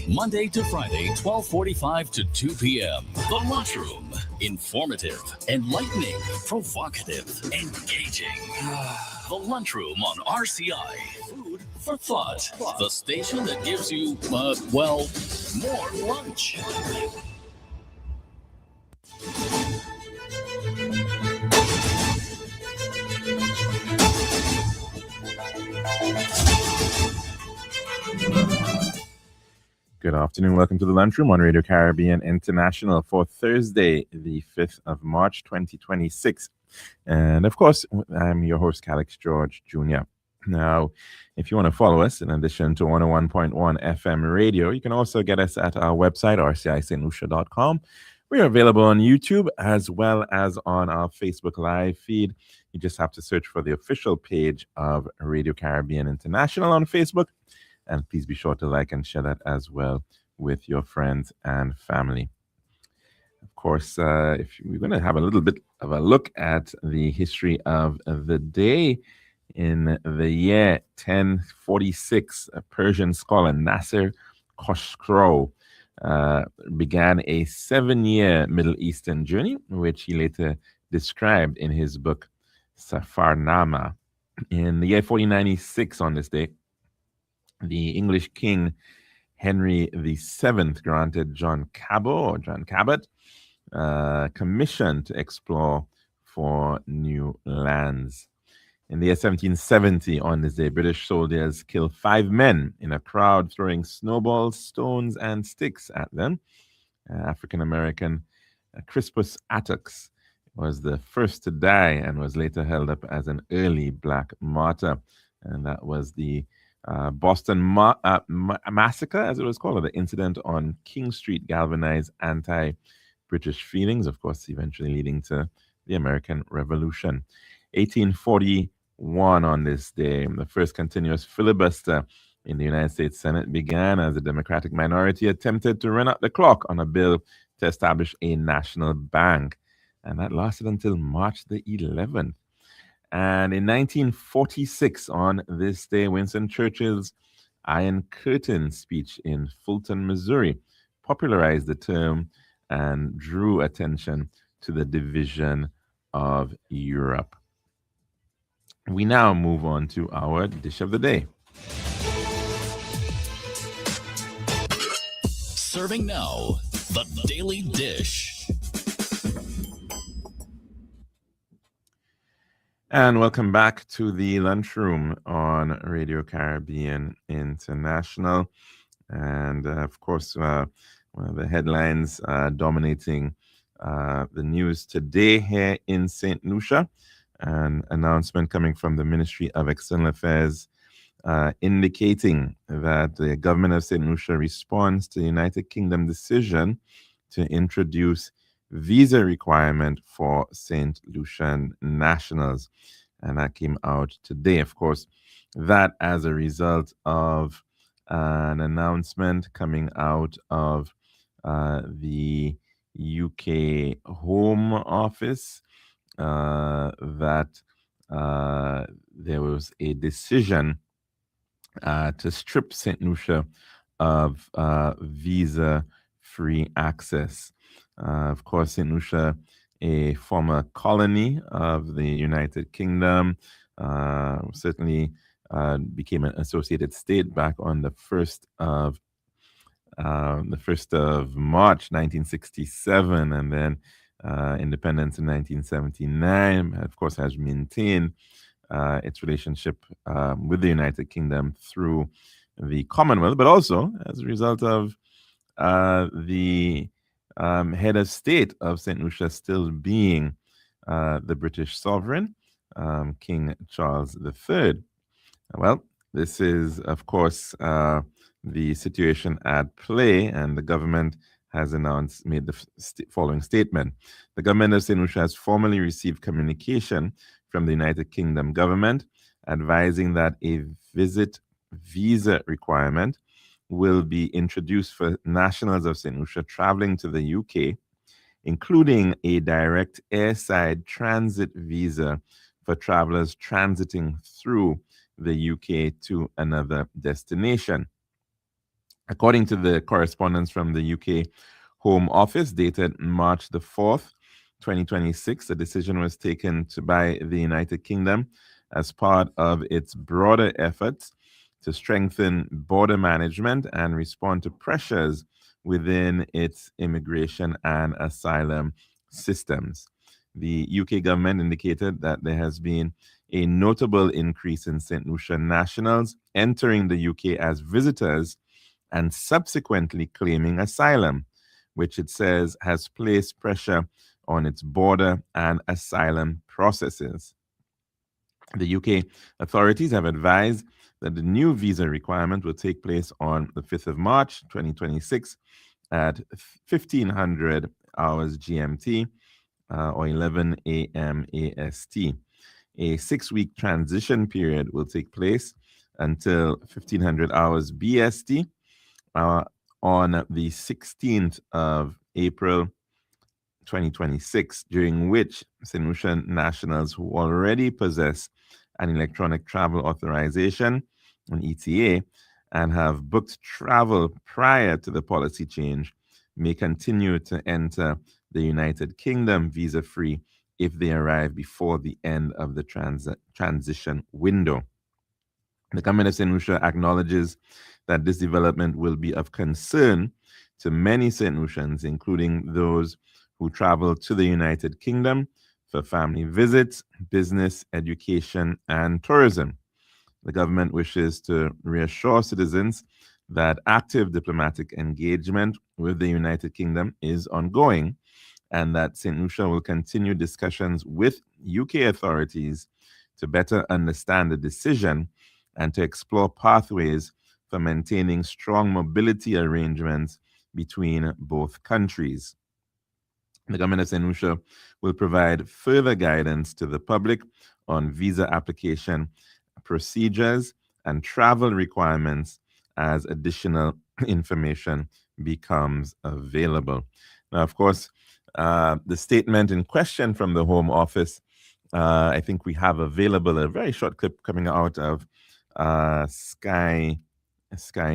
Monday to Friday, 12:45 to 2 p.m. The Lunchroom. Informative, enlightening, provocative, engaging. The Lunchroom on RCI. Food for thought. The station that gives you, more lunch. Good afternoon. Welcome to the Lunchroom on Radio Caribbean International for Thursday, the 5th of March, 2026. And of course, I'm your host, Calix George Jr. Now, if you want to follow us, in addition to 101.1 FM radio, you can also get us at our website, rcistlucia.com. We are available on YouTube as well as on our Facebook Live feed. You just have to search for the official page of Radio Caribbean International on Facebook. And please be sure to like and share that as well with your friends and family. Of course, if we're going to have a little bit of a look at the history of the day. In the year 1046, a Persian scholar, Nasser Khosrow, began a 7-year Middle Eastern journey, which he later described in his book Safarnama. In the year 1496, on this day, the English king Henry VII granted John Cabot commission to explore for new lands. In the year 1770, on this day, British soldiers killed 5 men in a crowd throwing snowballs, stones, and sticks at them. African-American Crispus Attucks was the first to die and was later held up as an early black martyr. And that was the Boston Massacre, as it was called, or the incident on King Street, galvanized anti-British feelings, of course, eventually leading to the American Revolution. 1841, on this day, the first continuous filibuster in the United States Senate began as the Democratic minority attempted to run out the clock on a bill to establish a national bank. And that lasted until March the 11th. And in 1946, on this day, Winston Churchill's Iron Curtain speech in Fulton, Missouri, popularized the term and drew attention to the division of Europe. We now move on to our dish of the day. Serving now, the Daily Dish. And welcome back to the Lunchroom on Radio Caribbean International. And of course, one of the headlines dominating the news today here in St. Lucia, an announcement coming from the Ministry of External Affairs indicating that the government of St. Lucia responds to the United Kingdom decision to introduce visa requirement for St. Lucian nationals. And that came out today, of course, that as a result of an announcement coming out of the UK Home Office that there was a decision to strip St. Lucia of visa-free access. Of course, St. Lucia, a former colony of the United Kingdom, certainly became an associated state back on the 1st of March 1967, and then independence in 1979. Of course, has maintained its relationship with the United Kingdom through the Commonwealth, but also as a result of the head of state of St. Lucia still being the British sovereign, King Charles III. Well, this is, of course, the situation at play, and the government has made the following statement. The government of St. Lucia has formally received communication from the United Kingdom government advising that a visa requirement will be introduced for nationals of St. Lucia traveling to the UK, including a direct airside transit visa for travelers transiting through the UK to another destination. According to the correspondence from the UK Home Office dated March the 4th, 2026, the decision was taken by the United Kingdom as part of its broader efforts to strengthen border management and respond to pressures within its immigration and asylum systems. The UK government indicated that there has been a notable increase in St. Lucia nationals entering the UK as visitors and subsequently claiming asylum, which it says has placed pressure on its border and asylum processes. The UK authorities have advised that the new visa requirement will take place on the 5th of March 2026 at 1500 hours GMT or 11 a.m. AST. A 6-week transition period will take place until 1500 hours BST on the 16th of April 2026, during which St. Lucia nationals who already possess an electronic travel authorization, an ETA, and have booked travel prior to the policy change may continue to enter the United Kingdom visa-free if they arrive before the end of the transition window. The Government of St. Lucia acknowledges that this development will be of concern to many St. Lucians, including those who travel to the United Kingdom for family visits, business, education, and tourism. The government wishes to reassure citizens that active diplomatic engagement with the United Kingdom is ongoing and that St. Lucia will continue discussions with UK authorities to better understand the decision and to explore pathways for maintaining strong mobility arrangements between both countries. The Government of St. Lucia will provide further guidance to the public on visa application procedures and travel requirements as additional information becomes available. Now, of course, the statement in question from the Home Office, I think we have available a very short clip coming out of Sky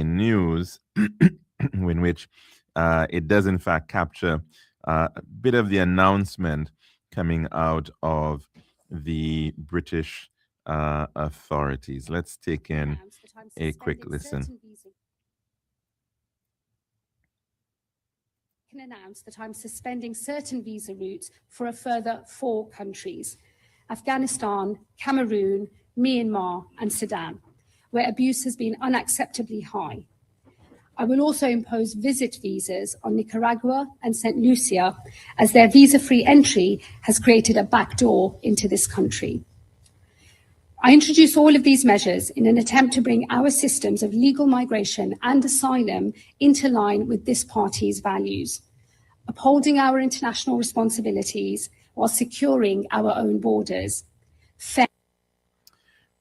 News, in which it does in fact capture a bit of the announcement coming out of the British authorities. Let's take in a quick listen. Can announce that I'm suspending certain visa routes for a further 4 countries: Afghanistan, Cameroon, Myanmar, and Sudan, where abuse has been unacceptably high. I will also impose visit visas on Nicaragua and St. Lucia, as their visa-free entry has created a backdoor into this country. I introduce all of these measures in an attempt to bring our systems of legal migration and asylum into line with this party's values, upholding our international responsibilities while securing our own borders.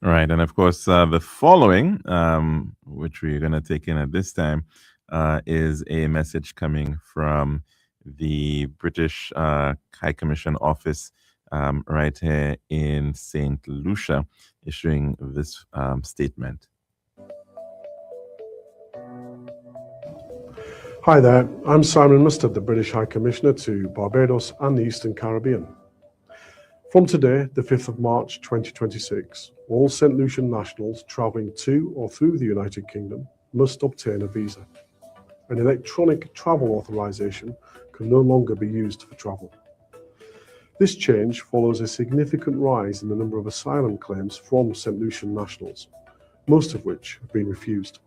Right, and of course, the following, which we're going to take in at this time, is a message coming from the British High Commission office right here in St. Lucia, issuing this statement. Hi there, I'm Simon Mustard, the British High Commissioner to Barbados and the Eastern Caribbean. From today, the 5th of March 2026, all St. Lucian nationals travelling to or through the United Kingdom must obtain a visa. An electronic travel authorisation can no longer be used for travel. This change follows a significant rise in the number of asylum claims from St. Lucian nationals, most of which have been refused.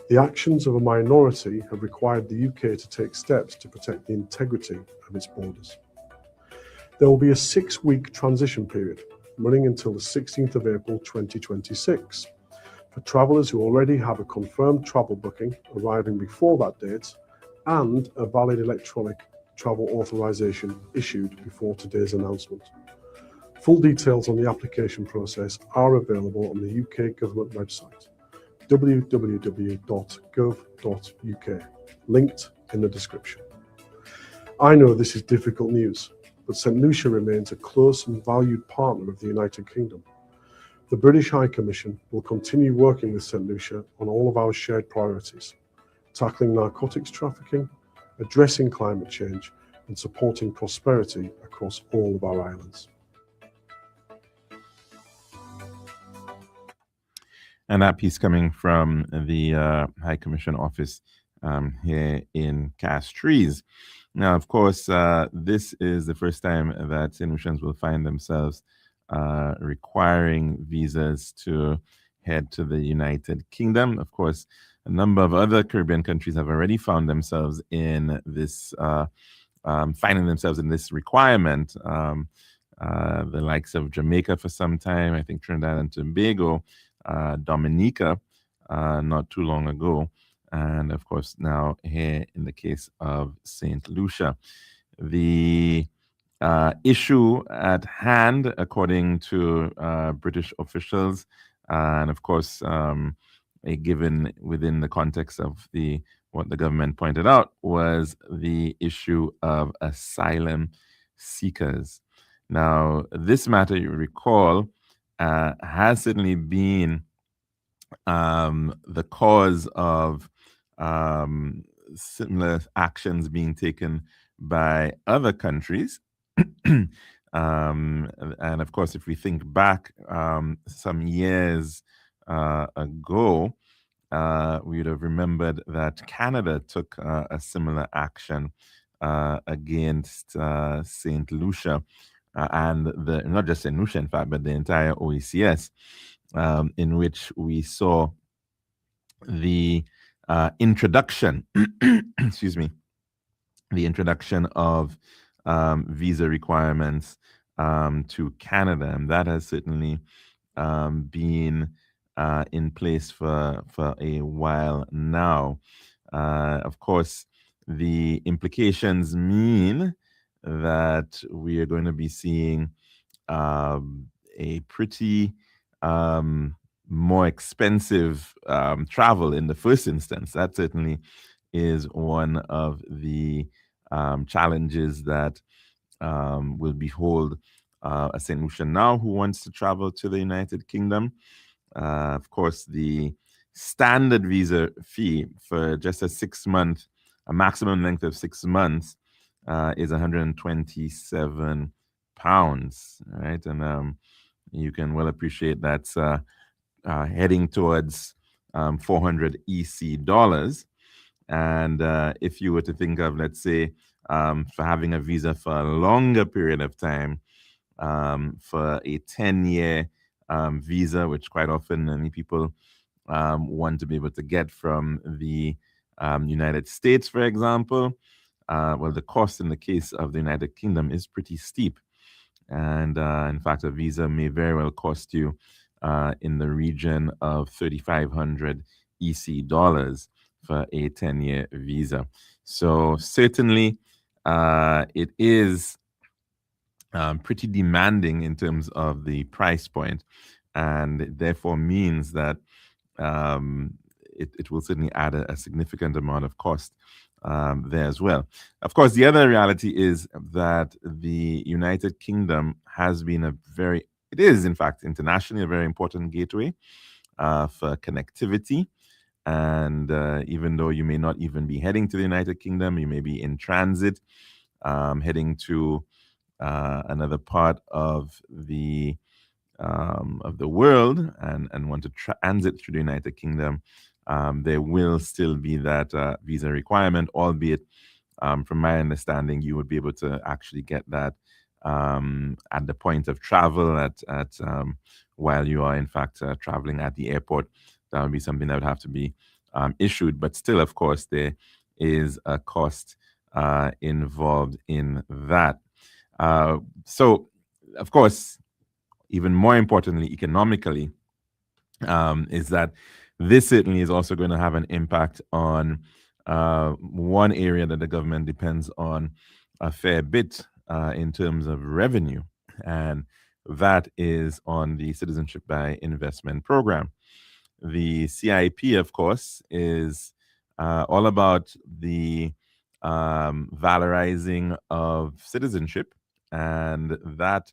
The actions of a minority have required the UK to take steps to protect the integrity of its borders. There will be a 6-week transition period running until the 16th of April 2026 for travellers who already have a confirmed travel booking arriving before that date and a valid electronic travel authorisation issued before today's announcement. Full details on the application process are available on the UK government website, www.gov.uk, linked in the description. I know this is difficult news, but St. Lucia remains a close and valued partner of the United Kingdom. The British High Commission will continue working with St. Lucia on all of our shared priorities, tackling narcotics trafficking, addressing climate change, and supporting prosperity across all of our islands. And that piece coming from the High Commission office here in Castries. Now, of course, this is the first time that St. Lucians will find themselves requiring visas to head to the United Kingdom. Of course, a number of other Caribbean countries have already found themselves in this, finding themselves in this requirement. The likes of Jamaica for some time, I think Trinidad and Tobago, Dominica not too long ago, and of course now here in the case of St. Lucia. The issue at hand, according to British officials, and of course given within the context of what the government pointed out, was the issue of asylum seekers. Now, this matter, you recall, has certainly been the cause of similar actions being taken by other countries. And of course, if we think back some years ago, we would have remembered that Canada took a similar action against St. Lucia. And not just St. Lucia, in fact, but the entire OECS, in which we saw the introduction, excuse me, the introduction of visa requirements to Canada, and that has certainly been in place for a while now. Of course, the implications mean that we are going to be seeing a pretty more expensive travel in the first instance. That certainly is one of the challenges that will behold a St. Lucian now who wants to travel to the United Kingdom. Of course, the standard visa fee for just a 6-month, a maximum length of 6 months, is £127, right? And you can well appreciate that's heading towards 400 EC dollars. And if you were to think of, let's say, for having a visa for a longer period of time, for a 10-year visa, which quite often many people want to be able to get from the United States, for example, well, the cost in the case of the United Kingdom is pretty steep. And in fact, a visa may very well cost you in the region of 3,500 EC dollars for a 10-year visa. So certainly it is pretty demanding in terms of the price point, and it therefore means that it will certainly add a significant amount of cost there as well. Of course, the other reality is that the United Kingdom has been it is in fact internationally a very important gateway for connectivity. And even though you may not even be heading to the United Kingdom, you may be in transit, heading to another part of the world and want to transit through the United Kingdom, there will still be that visa requirement, albeit from my understanding, you would be able to actually get that at the point of travel, at while you are in fact traveling at the airport. That would be something that would have to be issued, but still, of course, there is a cost involved in that. So, of course, even more importantly, economically, is that this certainly is also going to have an impact on one area that the government depends on a fair bit in terms of revenue, and that is on the Citizenship by Investment program. The CIP, of course, is all about the valorizing of citizenship, and that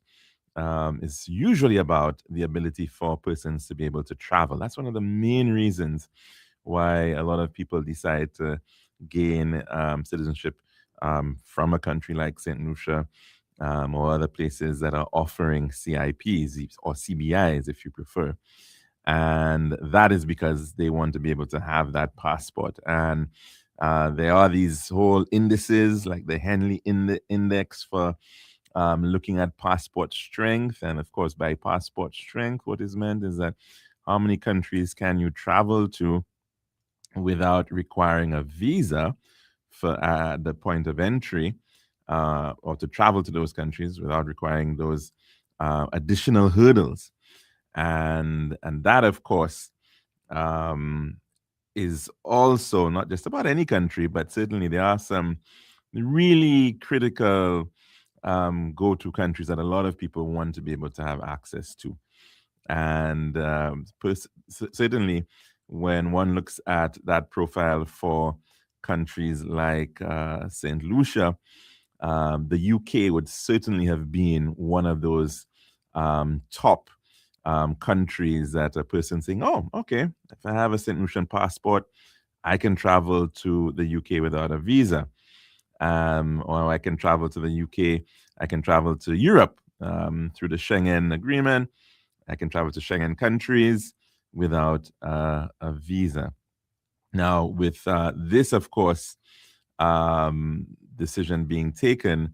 is usually about the ability for persons to be able to travel. That's one of the main reasons why a lot of people decide to gain citizenship from a country like St. Lucia or other places that are offering CIPs or CBIs, if you prefer. And that is because they want to be able to have that passport. And there are these whole indices, like the Henley Index for looking at passport strength. And of course, by passport strength, what is meant is that how many countries can you travel to without requiring a visa for the point of entry, or to travel to those countries without requiring those additional hurdles. And that, of course, is also not just about any country, but certainly there are some really critical go-to countries that a lot of people want to be able to have access to. And certainly when one looks at that profile for countries like St. Lucia, the UK would certainly have been one of those top countries that a person saying, oh, okay, if I have a St. Lucian passport, I can travel to the UK without a visa. Or I can travel to the UK, I can travel to Europe through the Schengen agreement. I can travel to Schengen countries without a visa. Now, with this, of course, decision being taken,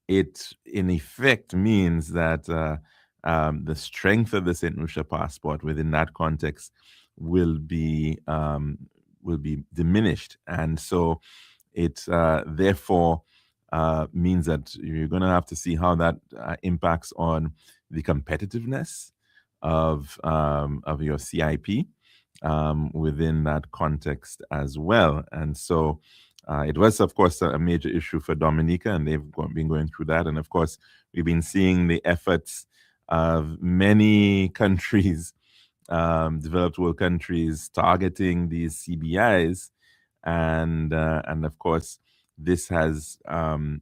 it in effect means that the strength of the St. Lucia passport within that context will be diminished, and so it therefore means that you're going to have to see how that impacts on the competitiveness of your CIP within that context as well. And so it was, of course, a major issue for Dominica, and they've been going through that. And of course, we've been seeing the efforts of many countries, developed world countries, targeting these CBIs. And of course, this has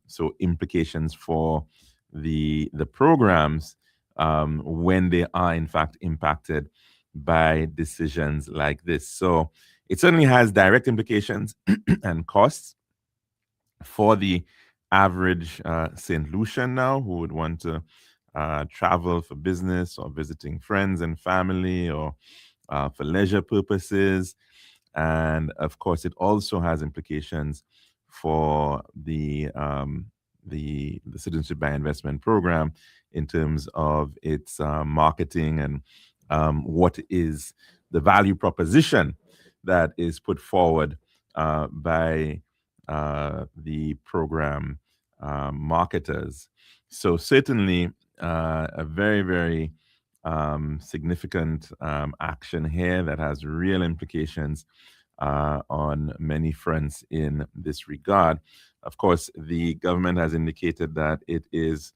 so implications for the programs when they are in fact impacted by decisions like this. So it certainly has direct implications and costs for the average St. Lucian now who would want to travel for business or visiting friends and family or for leisure purposes. And of course, it also has implications for the Citizenship by Investment program in terms of its marketing and what is the value proposition that is put forward by the program marketers. So certainly a very, very significant action here that has real implications on many fronts in this regard. Of course, the government has indicated that it is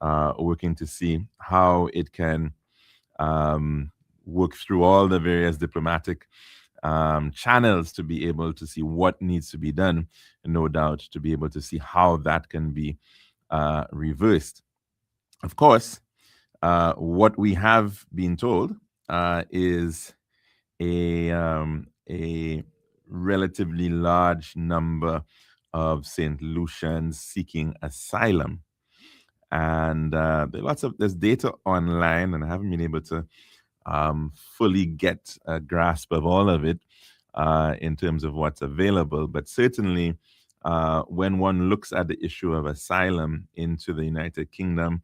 working to see how it can work through all the various diplomatic channels to be able to see what needs to be done, and no doubt to be able to see how that can be reversed. Of course, what we have been told is a relatively large number of St. Lucians seeking asylum. And there's data online, and I haven't been able to fully get a grasp of all of it in terms of what's available. But certainly, when one looks at the issue of asylum into the United Kingdom,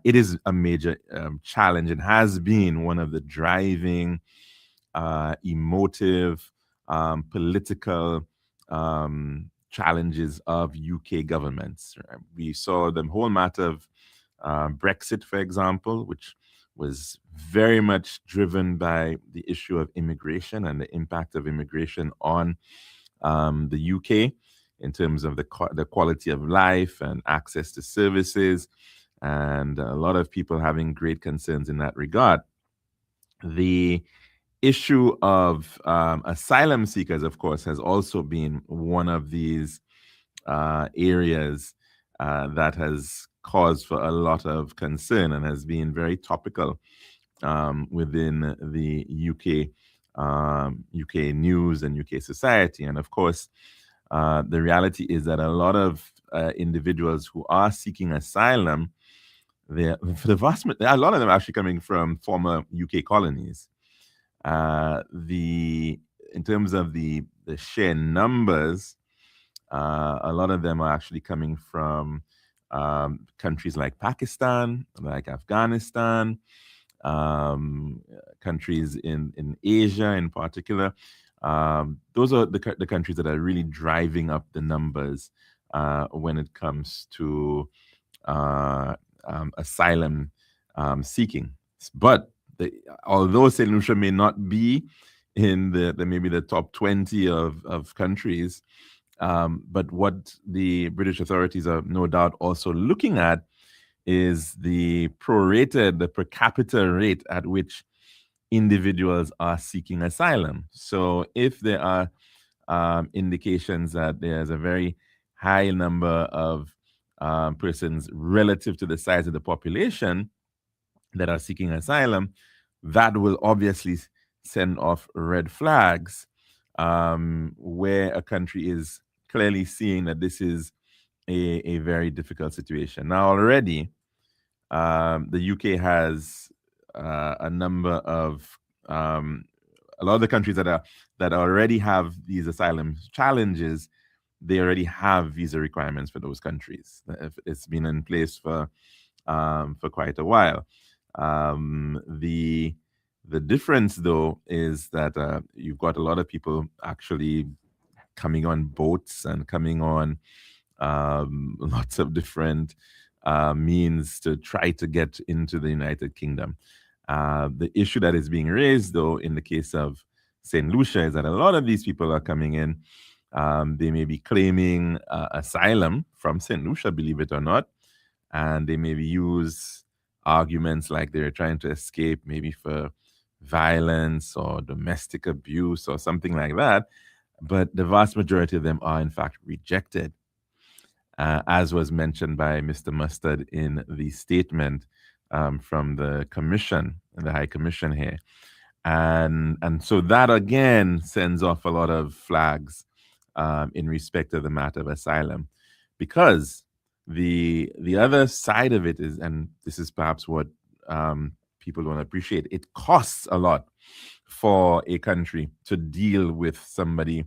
it is a major challenge. It has been one of the driving, emotive, political challenges of UK governments. We saw the whole matter of Brexit, for example, which was very much driven by the issue of immigration and the impact of immigration on the UK in terms of the quality of life and access to services, and a lot of people having great concerns in that regard. The issue of asylum seekers, of course, has also been one of these areas that has caused for a lot of concern and has been very topical within the UK UK news and UK society. And of course, the reality is that a lot of individuals who are seeking asylum, for the a lot of them are actually coming from former UK colonies. In terms of the sheer numbers, a lot of them are actually coming from countries like Pakistan, like Afghanistan, countries in Asia in particular. Those are the countries that are really driving up the numbers when it comes to asylum seeking. But although St. Lucia may not be in maybe the top 20 of countries, but what the British authorities are no doubt also looking at is the prorated, the per capita rate at which individuals are seeking asylum. So if there are indications that there's a very high number of persons relative to the size of the population that are seeking asylum, that will obviously send off red flags where a country is clearly seeing that this is a very difficult situation. Now, already, the UK has a number of a lot of the countries that already have these asylum challenges. They already have visa requirements for those countries. It's been in place for quite a while. The difference, though, is that you've got a lot of people actually coming on boats and coming on lots of different means to try to get into the United Kingdom. The issue that is being raised, though, in the case of St. Lucia is that a lot of these people are coming in. They may be claiming asylum from St. Lucia, believe it or not, and they maybe use arguments like they're trying to escape maybe for violence or domestic abuse or something like that. But the vast majority of them are, in fact, rejected, as was mentioned by Mr. Mustard in the statement from the Commission, the High Commission here. And so that, again, sends off a lot of flags in respect of the matter of asylum. Because the other side of it is, and this is perhaps what people don't appreciate, it costs a lot for a country to deal with somebody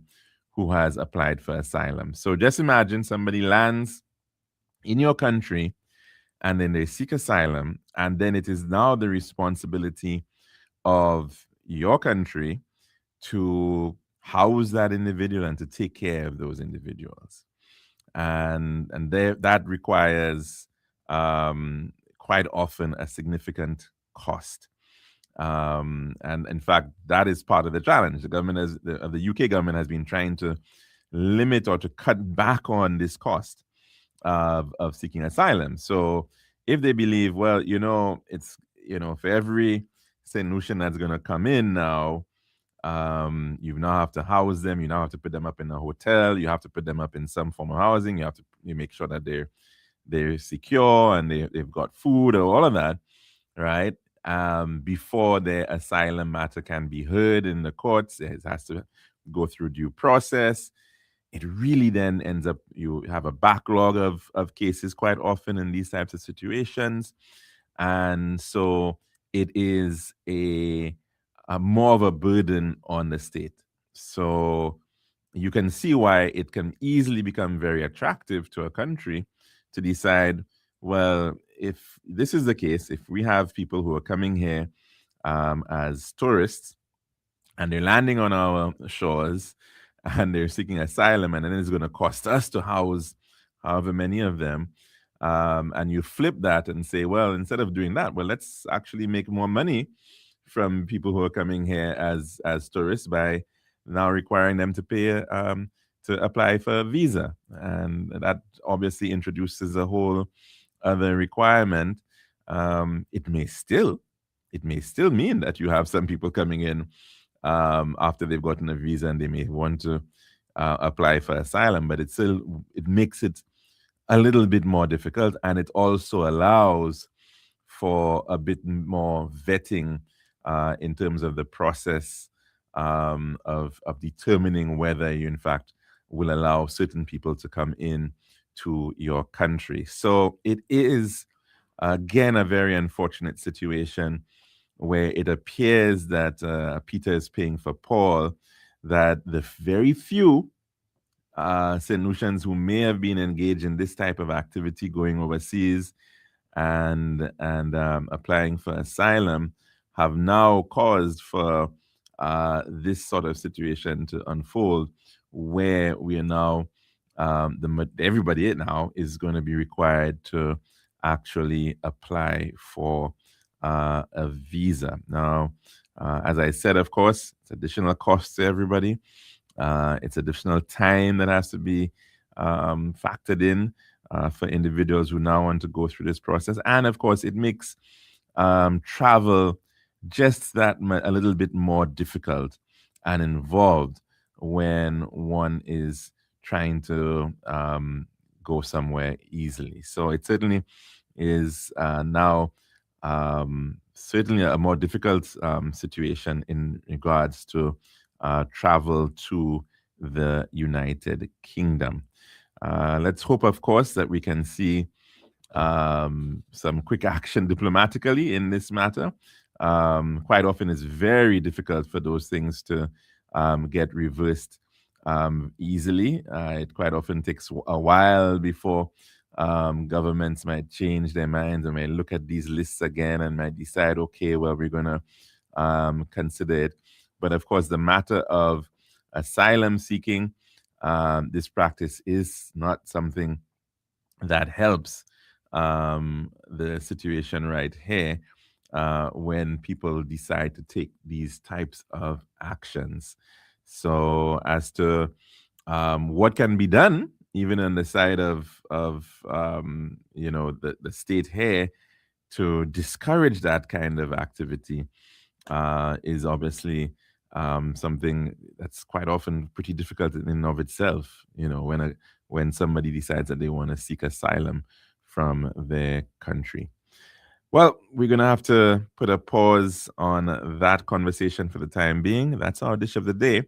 who has applied for asylum. So just imagine somebody lands in your country and then they seek asylum, and then it is now the responsibility of your country to house that individual and to take care of those individuals. And that requires quite often a significant cost. And in fact, that is part of the challenge. The government the UK government has been trying to limit or to cut back on this cost of seeking asylum. So if they believe, well, it's, for every St. Lucian that's going to come in now, you now have to house them. You now have to put them up in a hotel. You have to put them up in some form of housing. You have to make sure that they're secure and they've got food or all of that, right? Before their asylum matter can be heard in the courts, it has to go through due process. It really then ends up, you have a backlog of cases quite often in these types of situations. And so it is a more of a burden on the state. So you can see why it can easily become very attractive to a country to decide, well, if this is the case, if we have people who are coming here as tourists and they're landing on our shores and they're seeking asylum, and then it's going to cost us to house however many of them, and you flip that and say, well, instead of doing that, well, let's actually make more money from people who are coming here as tourists by now requiring them to pay to apply for a visa. And that obviously introduces a whole other requirement. It may still mean that you have some people coming in after they've gotten a visa and they may want to apply for asylum, but it makes it a little bit more difficult, and it also allows for a bit more vetting in terms of the process of determining whether you, in fact, will allow certain people to come in to your country. So it is, again, a very unfortunate situation where it appears that Peter is paying for Paul, that the very few St. Lucians who may have been engaged in this type of activity going overseas and applying for asylum have now caused for this sort of situation to unfold, where we are now, everybody now is going to be required to actually apply for a visa. Now, as I said, of course, it's additional cost to everybody. It's additional time that has to be factored in for individuals who now want to go through this process. And of course, it makes travel just that a little bit more difficult and involved when one is trying to go somewhere easily. So it certainly is now certainly a more difficult situation in regards to travel to the United Kingdom. Let's hope, of course, that we can see some quick action diplomatically in this matter. Quite often it's very difficult for those things to get reversed easily. It quite often takes a while before governments might change their minds and might look at these lists again and might decide, okay, well, we're going to consider it. But of course, the matter of asylum seeking, this practice is not something that helps the situation right here when people decide to take these types of actions. So as to what can be done, even on the side of the state here, to discourage that kind of activity is obviously something that's quite often pretty difficult in and of itself. When somebody decides that they want to seek asylum from their country. Well, we're going to have to put a pause on that conversation for the time being. That's our dish of the day.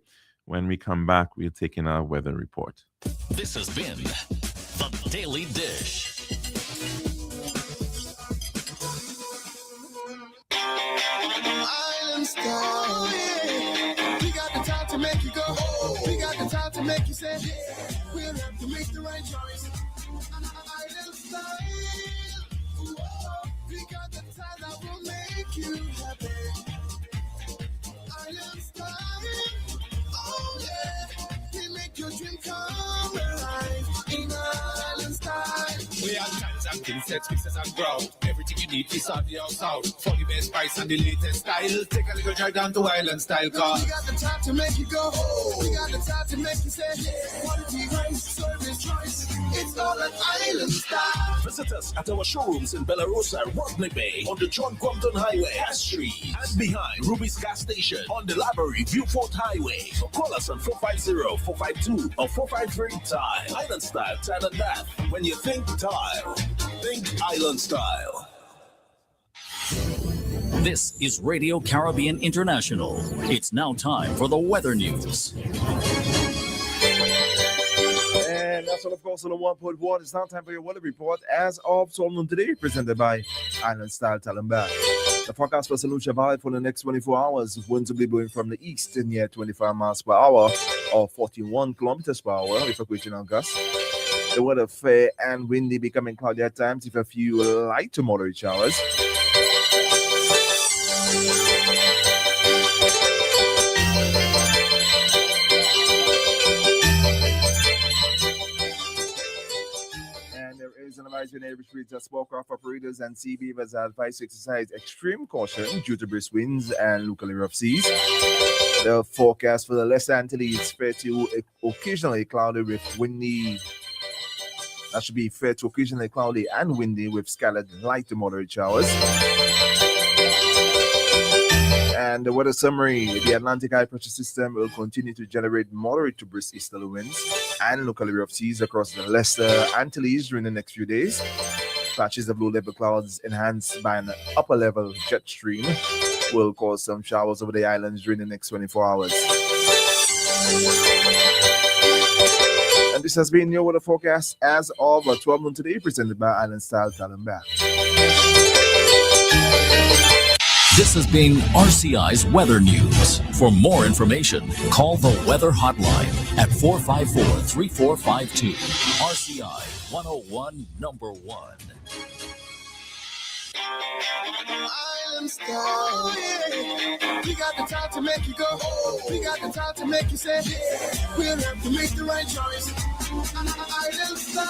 When we come back, we'll take in our weather report. This has been The Daily Dish. Island style. We got the time to make you go. We got the time to make you say, we'll have to make the right choice. Island style. We got the time that will make you happy. Island style. Oh yeah. We make your dream come alive. In Island style. We have times and things, sets, mixes and grow. Everything you need is on the outside. For the best price and the latest style. Take a little drive down to Island Style car. We got the time to make you go. We got the time to make you say, quality rice, service choice. It's all at Island Style. Visit us at our showrooms in Bellarosa, Rodney Bay, on the John Compton Highway, Cass Street, and behind Ruby's Gas Station on the Library Viewport Highway. So call us on 450-452 or 453-TILE. Island Style, tile and that. When you think tile, think Island Style. This is Radio Caribbean International. It's now time for the weather news. And that's all, of course, on the 1.1. It's now time for your weather report as of 12 noon today, presented by Island Style Talamba. The forecast for St. Lucia Valley for the next 24 hours. Winds will be blowing from the east near 25 miles per hour or 41 kilometers per hour with occasional gusts. The weather fair and windy, becoming cloudy at times with a few light to moderate showers. And there is an advisory in every street that sport-craft operators and sea beavers are advised to exercise extreme caution due to brisk winds and locally rough seas. The forecast for the Lesser Antilles is fair to occasionally cloudy with windy. That should be fair to occasionally cloudy and windy with scattered light to moderate showers. And the weather summary: the Atlantic high pressure system will continue to generate moderate to brisk easterly winds and locally rough seas across the Lesser Antilles during the next few days. Patches of low level clouds enhanced by an upper level jet stream will cause some showers over the islands during the next 24 hours. And this has been your weather forecast as of 12 noon today, presented by Island Style Talent Bath. This has been RCI's Weather News. For more information, call the Weather Hotline at 454-3452. RCI 101 number 1. Island style. Yeah. We got the time to make you go. We got the time to make you say, yeah. We'll have to make the right choice. Island style.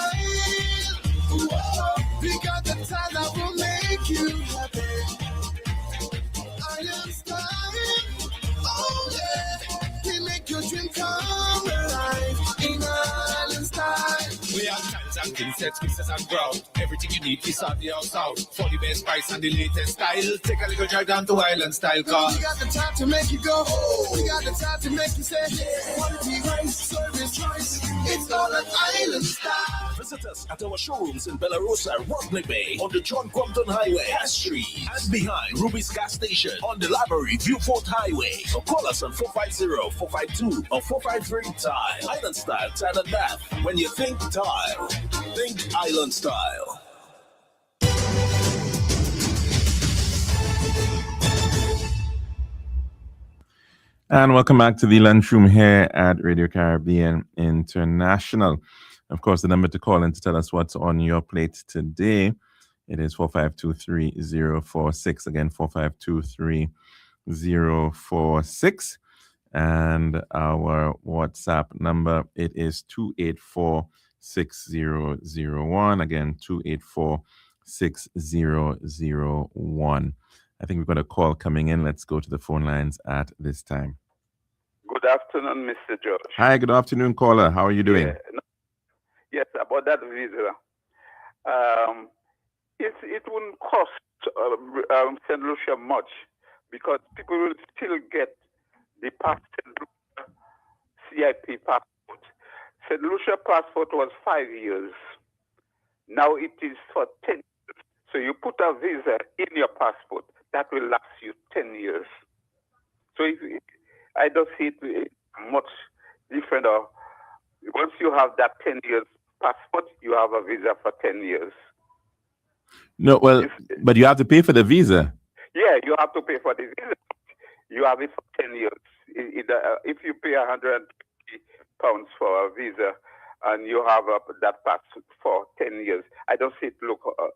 Whoa. We got the time that will make you happy. Island style. Oh yeah. We make your dream come alive. In Island style. We have tiles and king sets, pieces and ground. Everything you need is on the outside. For the best price and the latest style. Take a little drive down to Island Style car. We got the time to make you go. We got the time to make you say, quality rice, service choice. It's all an Island Style. Visit us at our showrooms in Belarus and Rodney Bay on the John Compton Highway, Cass Street, and behind Ruby's Gas Station on the Library Viewfort Highway. So call us on 450-452 or 453-TILE. Island Style Tile and Bath. When you think tile, think Island Style. And welcome back to the lunchroom here at Radio Caribbean International. Of course, the number to call in to tell us what's on your plate today, it is 4523046. Again, 4523046. And our WhatsApp number, it is 2846001. Again, 2846001. I think we've got a call coming in. Let's go to the phone lines at this time. Good afternoon, Mr. George. Hi, good afternoon, caller. How are you doing? Yes, about that visa. It wouldn't cost St. Lucia much because people will still get the CIP passport. St. Lucia passport was 5 years. Now it is for 10 years. So you put a visa in your passport, that will last you 10 years. So I don't see it much different. Once you have that 10 years passport, you have a visa for 10 years. No, well, but you have to pay for the visa. Yeah, you have to pay for the visa. You have it for 10 years. If you pay £150 for a visa and you have that passport for 10 years, I don't see it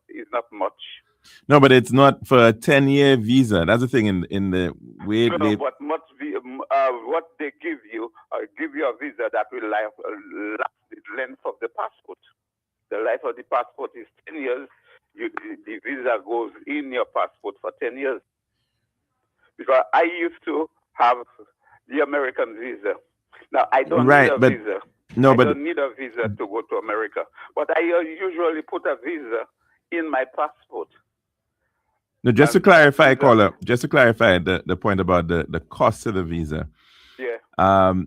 it's not much. No, but it's not for a 10-year visa. That's the thing in the way no, but what they give you a visa that will last the length of the passport. The life of the passport is 10 years. The visa goes in your passport for 10 years. Because I used to have the American visa. Now, I don't need a visa. I don't need a visa to go to America. But I usually put a visa in my passport. No, just to clarify, caller, just to clarify the point about the cost of the visa. Yeah.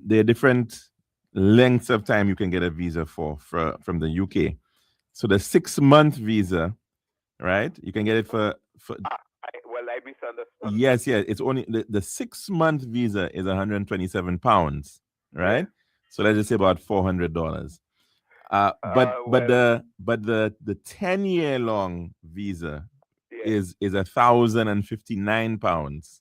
There are different lengths of time you can get a visa from the UK. So the 6-month visa, right? You can get it for I misunderstood. Yes. It's only the 6-month visa is £127, right? So let's just say about $400. But the 10-year long visa is £1,059.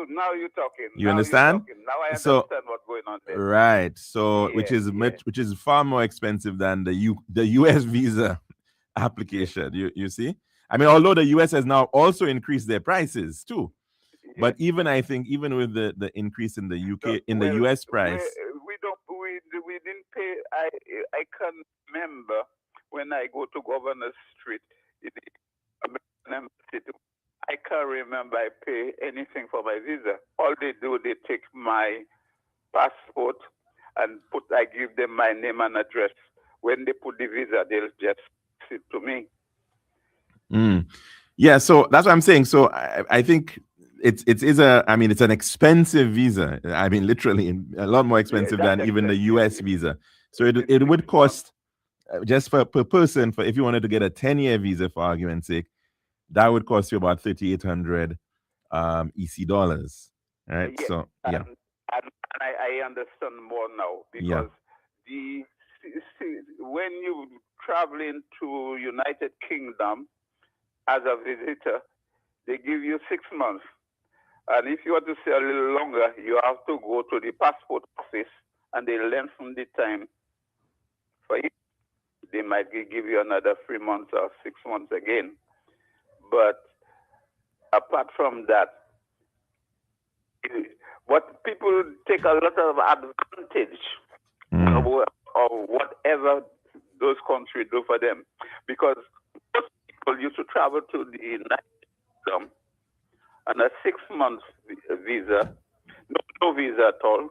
Now you're talking. You understand? Now I understand what's going on there. Right. So which is far more expensive than the US visa application. You see? I mean, although the US has now also increased their prices too. Yeah. But even with the increase in the UK US price. We didn't pay. I can remember when I go to Governor's Street in the city. I can't remember I pay anything for my visa. All they do, they take my passport and I give them my name and address. When they put the visa, they'll just send it to me. Yeah, so that's what I'm saying. So I think it's an expensive visa. I mean, literally a lot more expensive than even the US visa. So it would cost just per person, if you wanted to get a 10-year visa, for argument's sake, that would cost you about $3,800 EC dollars, right? Yeah, So yeah, and I understand more now because when you traveling to United Kingdom as a visitor, they give you 6 months. And if you want to stay a little longer, you have to go to the passport office and they lengthen the time for you. They might give you another 3 months or 6 months again. But apart from that, what people take a lot of advantage of whatever those countries do for them. Because most people used to travel to the United Kingdom on a 6 month visa, no visa at all.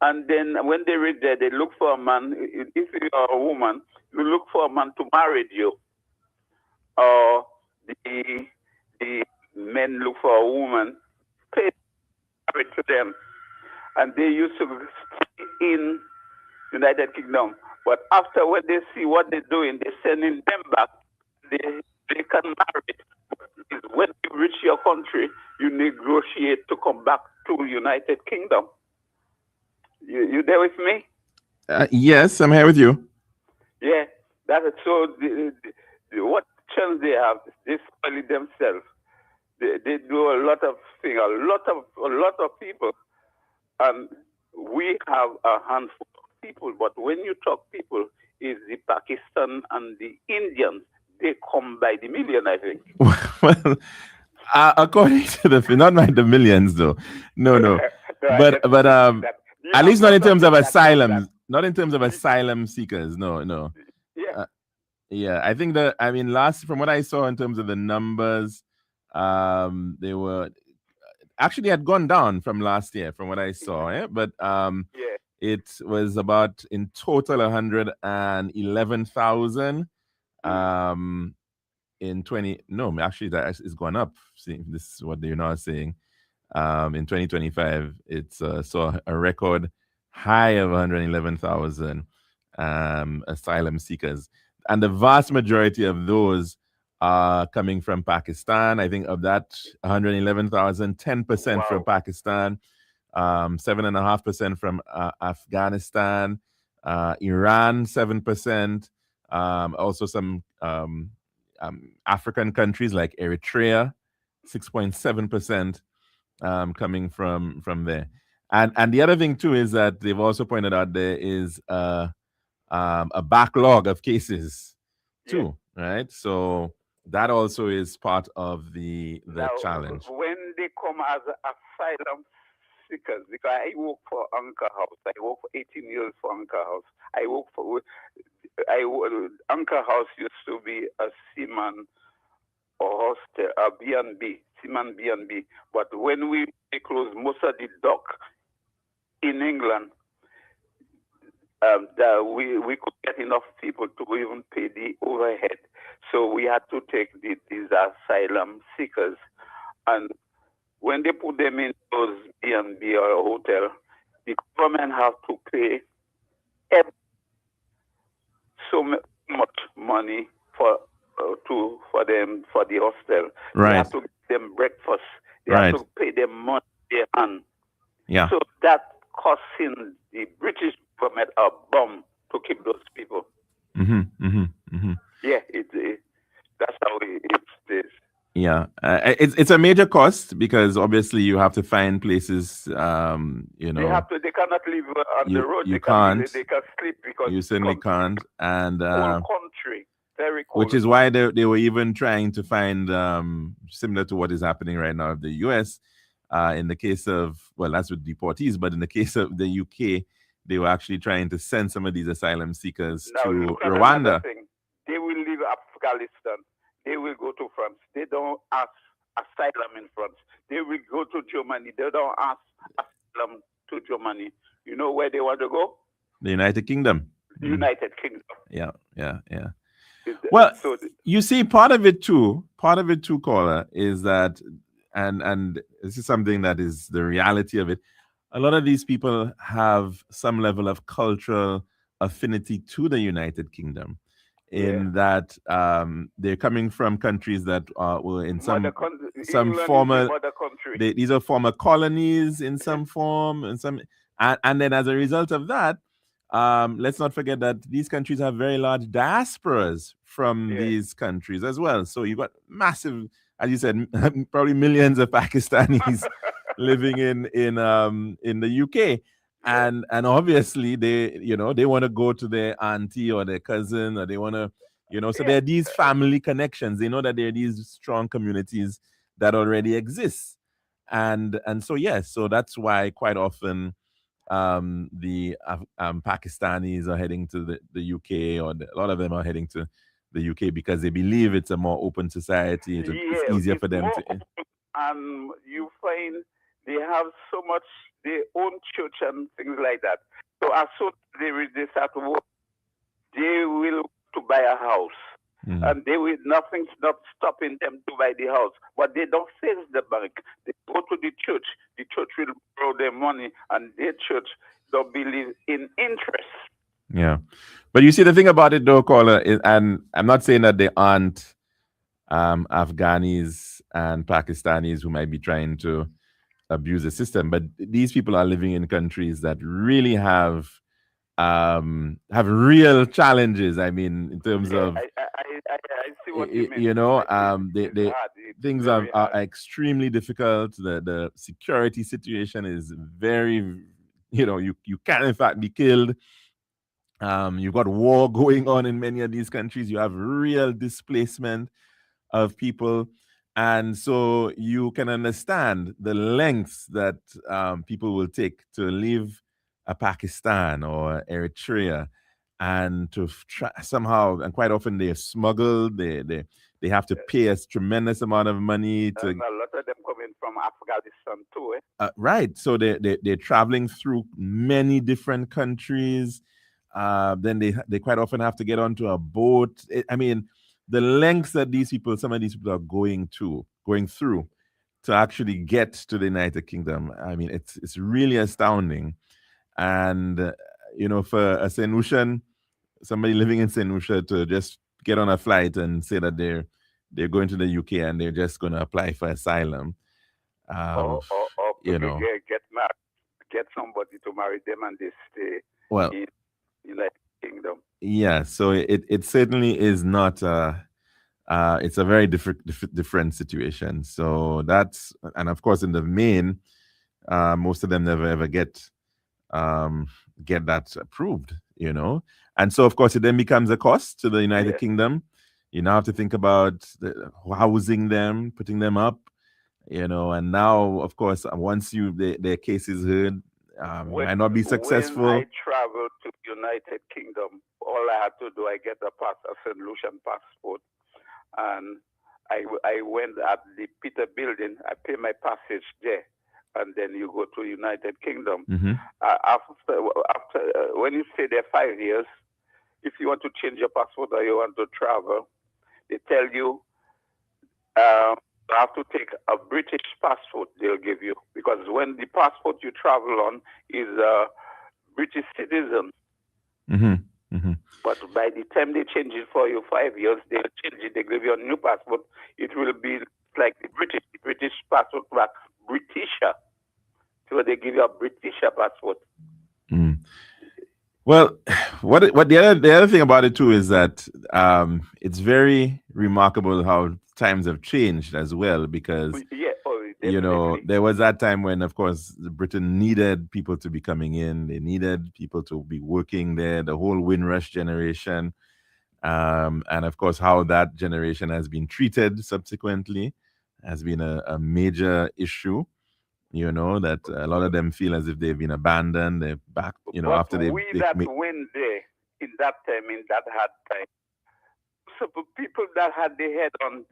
And then when they reach there, they look for a man. If you are a woman, you look for a man to marry you. Or the men look for a woman, pay married to them. And they used to stay in United Kingdom. But after when they see what they're doing, they're sending them back. They can marry. When you reach your country, you negotiate to come back to United Kingdom. You there with me? Yes, I'm here with you. Yeah, that's it. So what chance they have? They spoil it themselves. They do a lot of things. A lot of people, and we have a handful of people. But when you talk people, is the Pakistan and the Indians. They come by the million, I think. Well, according to not by the millions, though. No. But at least not in terms of asylum. Not in terms of asylum seekers. No. Yeah. Yeah. I think from what I saw in terms of the numbers, they were actually had gone down from last year, from what I saw. But it was about in total 111,000. In 20, no, actually that is gone up. See, this is what they're now saying. In 2025, it's saw a record high of 111,000 asylum seekers, and the vast majority of those are coming from Pakistan. I think of that 111,000, 10% from Pakistan, 7.5% from Afghanistan, Iran 7%, also some African countries like Eritrea, 6.7%. Coming from there, and the other thing too is that they've also pointed out there is a backlog of cases too, right? So that also is part of the challenge. When they come as asylum seekers, because I work for Anchor House, I work for 18 years for Anchor House. Anchor House used to be a seaman or hostel, a B&B, seaman B&B. But when we closed most of the dock in England, we could get enough people to even pay the overhead. So we had to take these asylum seekers. And when they put them in those B&B or a hotel, the government have to pay so much money for them for the hostel. Right. They have to give them breakfast. They Right. have to pay them money their hand. Yeah. So that costing the British government a bomb to keep those people. Yeah, that's how it is. Yeah, it's a major cost because obviously you have to find places. They cannot live on the road. You can't. They can sleep because you certainly can't. And whole country, very cold. Which is why they were even trying to find similar to what is happening right now in the US. In the case of, well, that's with deportees, but in the case of the UK, they were actually trying to send some of these asylum seekers to Rwanda. They will leave Afghanistan. They will go to France. They don't ask asylum in France. They will go to Germany. They don't ask asylum to Germany. You know where they want to go? The United Kingdom. United Kingdom. Yeah. Well, you see, part of it too, caller, is that, and this is something that is the reality of it. A lot of these people have some level of cultural affinity to the United Kingdom. in that they're coming from countries that were in some England is former the mother country. these are former colonies in some form, and then as a result of that, let's not forget that these countries have very large diasporas from these countries as well. So you've got massive, as you said, probably millions of Pakistanis living in the UK. And obviously they want to go to their auntie or their cousin, or they want to, so there are these family connections. They know that there are these strong communities that already exist. And so so that's why quite often the Pakistanis are heading to the UK, or a lot of them are heading to the UK because they believe it's a more open society. It's easier for them to. And you find they have so much their own church and things like that. So as soon as they start to work, they will to buy a house. Mm-hmm. And nothing's not stopping them to buy the house. But they don't face the bank. They go to the church. The church will borrow their money, and their church don't believe in interest. Yeah. But you see, the thing about it though, caller, and I'm not saying that they aren't Afghanis and Pakistanis who might be trying to abuse the system, but these people are living in countries that really have real challenges. I mean, in terms of I see what you mean. Things are extremely difficult. The security situation is very, you can in fact be killed. You've got war going on in many of these countries. You have real displacement of people. And so you can understand the lengths that people will take to leave Pakistan or Eritrea, and to somehow, and quite often they are smuggled. They have to pay a tremendous amount of money to. And a lot of them coming from Afghanistan too. Right. So they're traveling through many different countries. Then they quite often have to get onto a boat. I mean, the lengths that some of these people are going through to actually get to the United Kingdom. I mean, it's really astounding. And for a St. Lucian, somebody living in St. Lucia, to just get on a flight and say that they're going to the UK and they're just going to apply for asylum. Or get married, get somebody to marry them, and they stay in the United Kingdom. Yeah, so it certainly is not. It's a very different situation. So that's, and of course in the main, most of them never ever get that approved. And so of course it then becomes a cost to the United Kingdom. You now have to think about housing them, putting them up. And now of course once their case is heard, might not be successful. When I traveled to the United Kingdom, all I had to do, I get a St. Lucian passport, and I went at the Peter Building. I pay my passage there, and then you go to United Kingdom. Mm-hmm. After when you stay there 5 years, if you want to change your passport or you want to travel, they tell you you have to take a British passport they'll give you, because when the passport you travel on is a British citizen. Mm-hmm. Mm-hmm. But by the time they change it for you 5 years, they'll change it, they give you a new passport. It will be like the British passport, but Britisher. So they give you a Britisher passport. Mm. Well, what the other thing about it too is that it's very remarkable how times have changed as well, because there was that time when, of course, Britain needed people to be coming in, they needed people to be working there, the whole Windrush generation, and of course how that generation has been treated subsequently has been a major issue. That a lot of them feel as if they've been abandoned. They're back, after they went there in that time, in that hard time. So people that had their head on,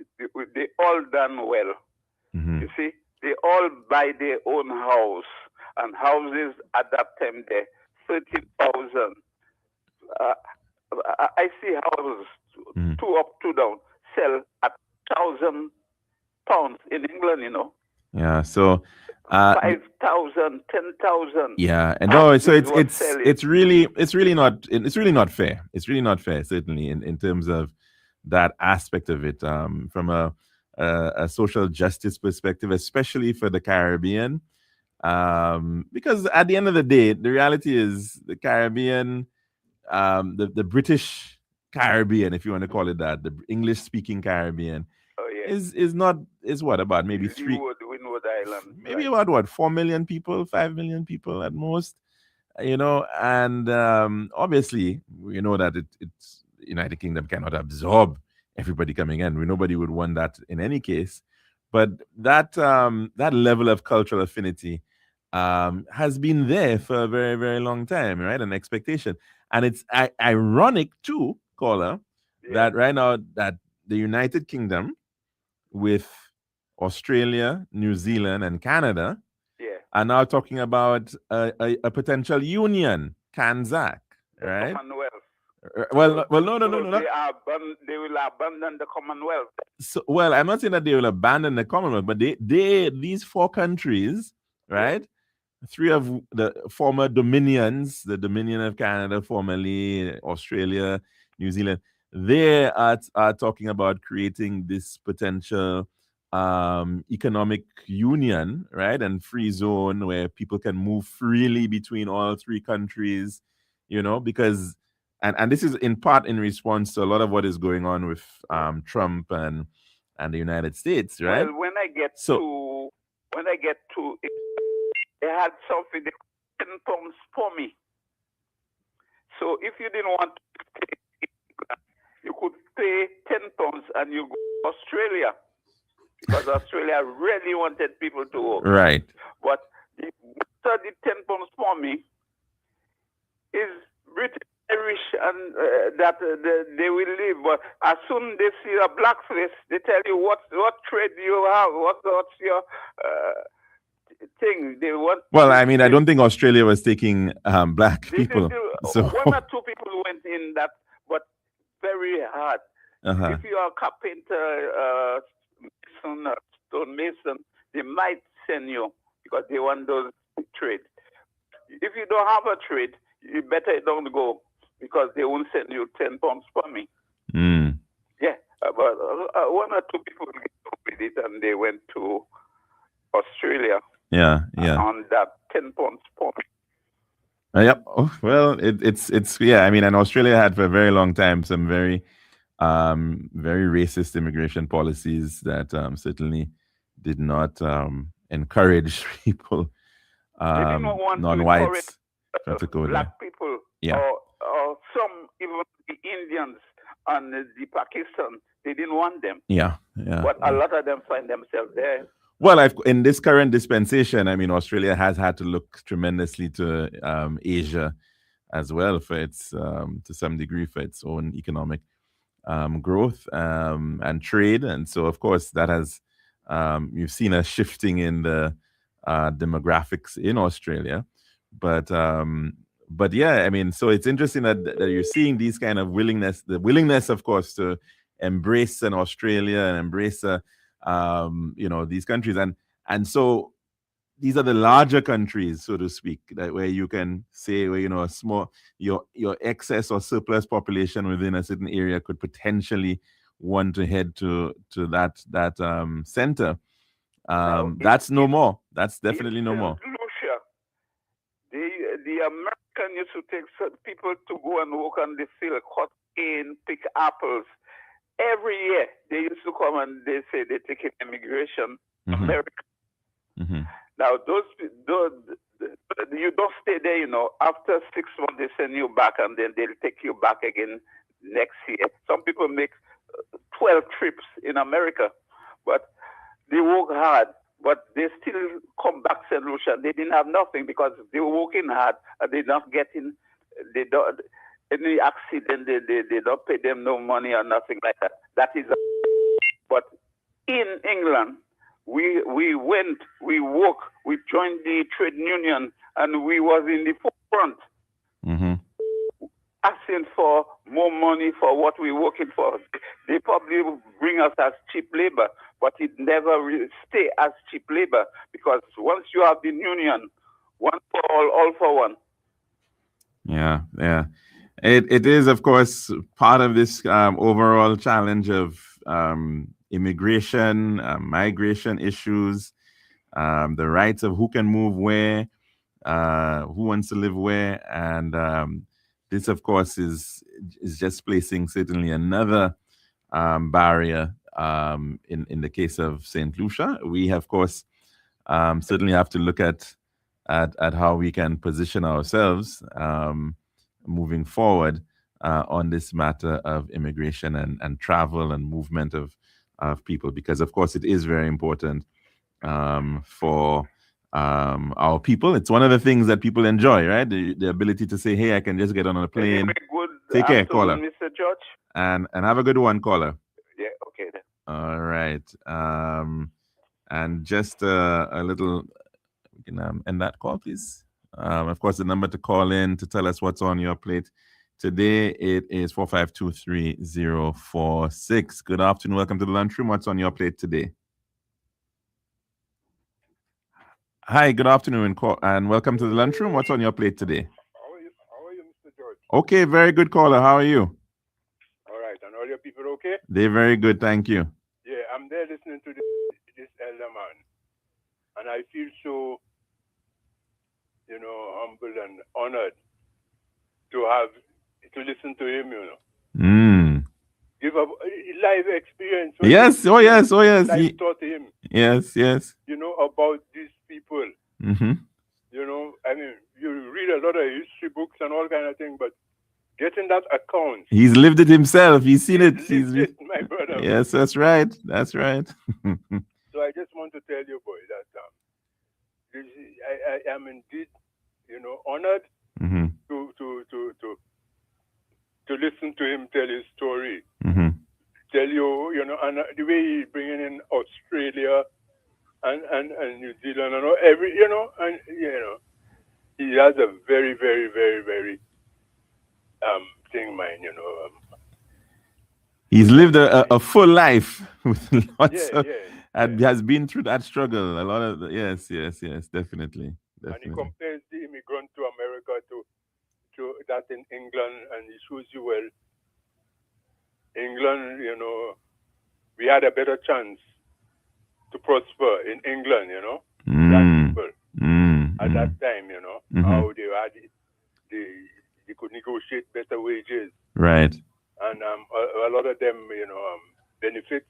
they all done well. Mm-hmm. You see, they all buy their own house, and houses at that time there, 30,000. I see houses 2 up, 2 down, sell at £1,000 in England. Yeah, so 5,000, 10,000. Yeah, and no, so Is what sell it. it's really not fair. It's really not fair, certainly in terms of that aspect of it. From a social justice perspective, especially for the Caribbean, because at the end of the day, the reality is the Caribbean, the British Caribbean, if you want to call it that, the English speaking Caribbean, Oh, yeah. is what, about maybe Windward Island. maybe about what, 4 million people, 5 million people at most, and obviously we know that it's United Kingdom cannot absorb everybody coming in. Nobody would want that in any case, but that level of cultural affinity has been there for a very, very long time, right? An expectation. And it's ironic too, caller, that right now that the United Kingdom with Australia, New Zealand, and Canada are now talking about a potential union, CANZAC, right? Commonwealth. No. They will abandon the Commonwealth. So, well, I'm not saying that they will abandon the Commonwealth, but these 4 countries, right? 3 of the former dominions, the Dominion of Canada, formerly Australia, New Zealand, they are talking about creating this potential economic union, right? And free zone where people can move freely between all 3 countries, because, and this is in part in response to a lot of what is going on with Trump and the United States, right? Well, when I get to they had something, 10 pounds for me. So if you didn't want to pay, you could pay 10 pounds and you go to Australia, because Australia really wanted people to work. Right. But the 10 pounds for me is British Irish, and that they will leave. But as soon as they see a black face, they tell you what trade you have, what's your thing. They want. Well, I mean, I don't think Australia was taking black people. So 1 or 2 people went in that, but very hard. If you are a carpenter, mason, or stone mason, they might send you because they want those trade. If you don't have a trade, you better don't go, because they won't send you 10 pounds for me. Yeah, but 1 or 2 people with it, and they went to Australia. Yeah. On that 10 pounds for me. Yep. Oh, well, it's yeah. I mean, and Australia had for a very long time some very racist immigration policies that certainly did not encourage people, non-whites, to go black there. people, Yeah. or some, even the Indians and the Pakistan, they didn't want them. Yeah. But a lot of them find themselves there. Well, in this current dispensation, I mean, Australia has had to look tremendously to Asia as well for its, to some degree, for its own economic growth and trade. And so, of course, that has, you've seen a shifting in the demographics in Australia. But yeah, I mean, so it's interesting that you're seeing these kind of the willingness, of course, to embrace an Australia and embrace these countries, and so these are the larger countries, so to speak, where you can say, where a small your excess or surplus population within a certain area could potentially want to head to that center. That's no more. That's definitely no more. Lucia, the American used to take people to go and work on the field, cut cane, pick apples. Every year they used to come and they say they take in immigration, America. Now those you don't stay there, After 6 months they send you back, and then they'll take you back again next year. Some people make 12 trips in America, but they work hard. But they still come back St. Lucia. They didn't have nothing because they were working hard and they're not getting. They don't. Any accident, they don't pay them no money or nothing like that. That is, but in England, we went, we worked, we joined the trade union, and we was in the forefront, asking for more money for what we're working for. They probably bring us as cheap labor, but it never will stay as cheap labor, because once you have the union, one for all for one. Yeah, yeah. It is, of course, part of this overall challenge of immigration, migration issues, the rights of who can move where, who wants to live where, and this, of course, is just placing certainly another barrier in the case of St. Lucia. We, of course, certainly have to look at how we can position ourselves moving forward on this matter of immigration and travel and movement of people, because, of course, it is very important for our people. It's one of the things that people enjoy, right? The ability to say, hey, I can just get on a plane. Good Take care, caller. Mr. George. And have a good one, caller. Yeah, okay then. All right. And just a little, we can end that call, please. Of course, the number to call in to tell us what's on your plate today, it is 4523046. Good afternoon. Welcome to the lunchroom. What's on your plate today? Hi, good afternoon, and welcome to the lunchroom. What's on your plate today? How are you, Mr. George? Okay, very good, caller. How are you? All right, and all your people okay? They're very good, thank you. Yeah, I'm there listening to this elder man, and I feel so, humbled and honored to listen to him, Give a live experience. Yes, oh yes. Live taught him. Yes. About these people. Mm-hmm. You read a lot of history books and all kind of things, but getting that account. He's lived it himself. He's seen it. Lived it, my brother. Yes, that's right. That's right. So I just want to tell you, boy, that I am indeed, honored to listen to him tell his story. Mm-hmm. Tell you, and the way he's bringing in Australia and New Zealand and every, he has a very, very, very, very thing, mind, He's lived a full life with lots of, and has been through that struggle. A lot of, yes, definitely. And he compares the immigrant to America to that in England, and he shows you, well, England, we had a better chance to prosper in England, than people at that time, how they could negotiate better wages. Right. And a lot of them, benefits.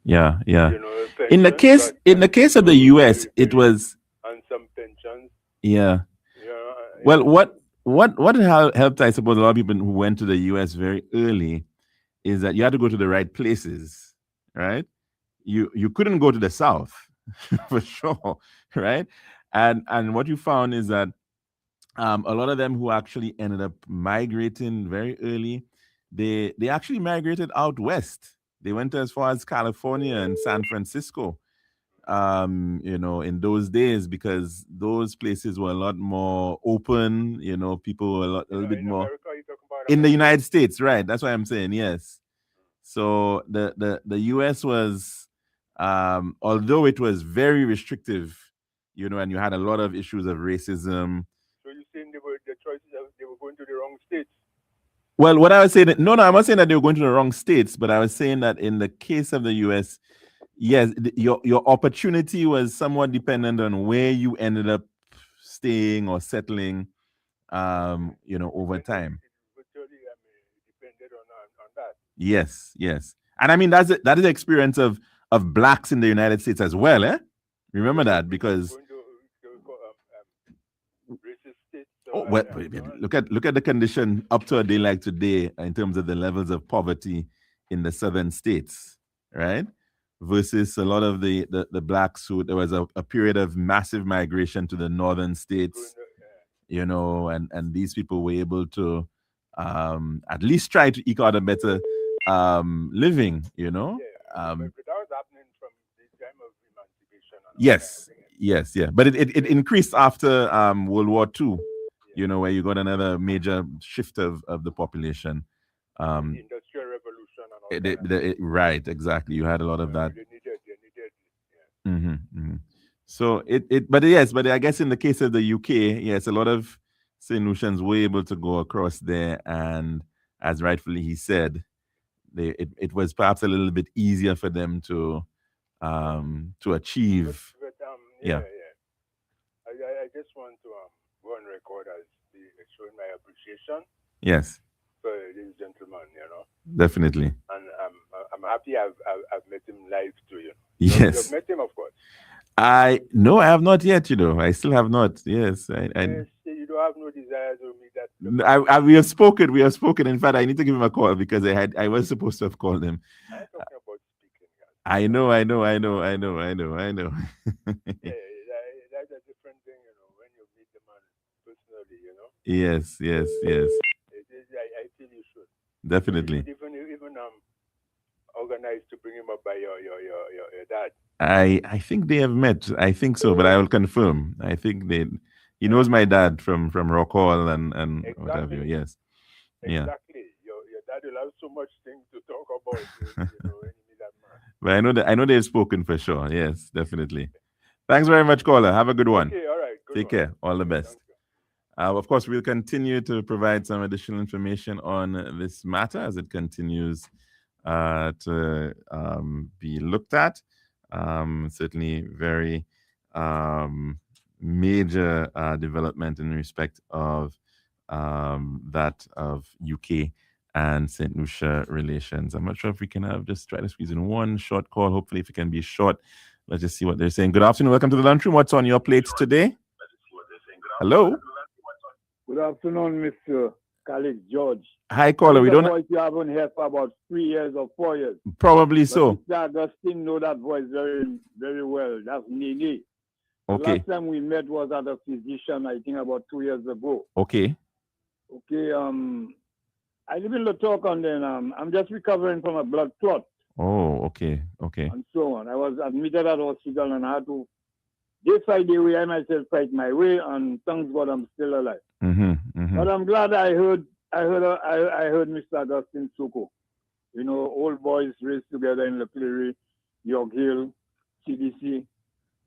Yeah. Pensions, in the case of the U.S., it was, and some pensions. Yeah. Well, what helped, I suppose, a lot of people who went to the U.S. very early is that you had to go to the right places, right? You couldn't go to the South for sure, right? And what you found is that a lot of them who actually ended up migrating very early, they actually migrated out west. They went as far as California and San Francisco, in those days, because those places were a lot more open. People were a little bit more America, you talk about in the United States, right? That's what I'm saying. Yes. So the U.S. was, although it was very restrictive, and you had a lot of issues of racism. So you're saying the choices, they were going to the wrong states? Well, what I was saying, no, I'm not saying that they were going to the wrong states, but I was saying that in the case of the U.S., yes, your opportunity was somewhat dependent on where you ended up staying or settling, over time. Depended on that. Yes. And I mean, that is the experience of blacks in the United States as well, eh? Remember that, because look at the condition up to a day like today in terms of the levels of poverty in the southern states, right? Versus a lot of the blacks who, there was a period of massive migration to the northern states, and these people were able to at least try to eke out a better living, But that was happening from the time of emancipation. Yes. But it increased after World War II, where you got another major shift of the population Industrial revolution and all right, exactly. You had a lot of that. They needed. So but I guess in the case of the UK, yes, a lot of St. Lucians were able to go across there, and as rightfully he said, it was perhaps a little bit easier for them to achieve. But, yeah. I just want to go on record as showing my appreciation. Yes. For this gentleman, Definitely. And I'm happy I've met him live too. Yes. You've met him, of course. No, I have not yet. I still have not. Yes. Yes, you don't have no desire to meet that. We have spoken. We have spoken. In fact, I need to give him a call because I was supposed to have called him. I'm talking about speaking, guys. I know. Yeah, that's a different thing, when you meet the man personally, Yes. I feel you should. Definitely. You should even organize to bring him up by your dad. I think they have met. I think so, but I will confirm. I think he knows my dad from Rock Hall and Exactly. what have you. Yes. Yeah. Exactly. Your dad will have so much things to talk about when you meet that man. But I know they've spoken for sure. Yes, definitely. Thanks very much, caller. Have a good one. Okay, all right. Take care. All the best. Of course, we'll continue to provide some additional information on this matter as it continues to be looked at. Certainly very major development in respect of that of UK and St. Lucia relations. I'm not sure if we can just try to squeeze in one short call. Hopefully, if it can be short. Let's just see what they're saying. Good afternoon. Welcome to the lunchroom. What's on your plate today? Hello. Good afternoon, Mr. Khalid George. Hi, caller. We don't. Voice you haven't heard for about 3 years or 4 years. Probably so. Mr. Augustine know that voice very, very well. That's Nini. Okay. The last time we met was at a physician, I think about 2 years ago. Okay. Okay. I live in Lotoc, and I'm just recovering from a blood clot. Oh, okay. And so on. I was admitted at hospital, and I had to day by day I myself fight my way, and thanks God I'm still alive. But I'm glad I heard Mr. Augustine Soko. Old boys raised together in Leclerc, York Hill, CDC.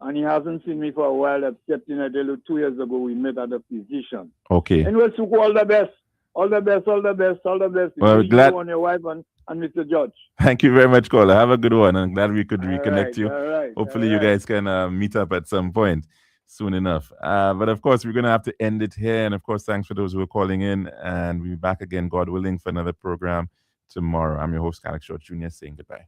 And he hasn't seen me for a while, except in Adelo 2 years ago we met at a physician. Okay. Anyway, Soko, all the best. All the best. Well, glad you and your wife and Mr. George. Thank you very much, caller. Have a good one. I'm glad we could reconnect you. All right. Hopefully you guys can meet up at some point soon enough. But of course, we're going to have to end it here. And of course, thanks for those who are calling in. And we'll be back again, God willing, for another program tomorrow. I'm your host, Alex Short Jr., saying goodbye.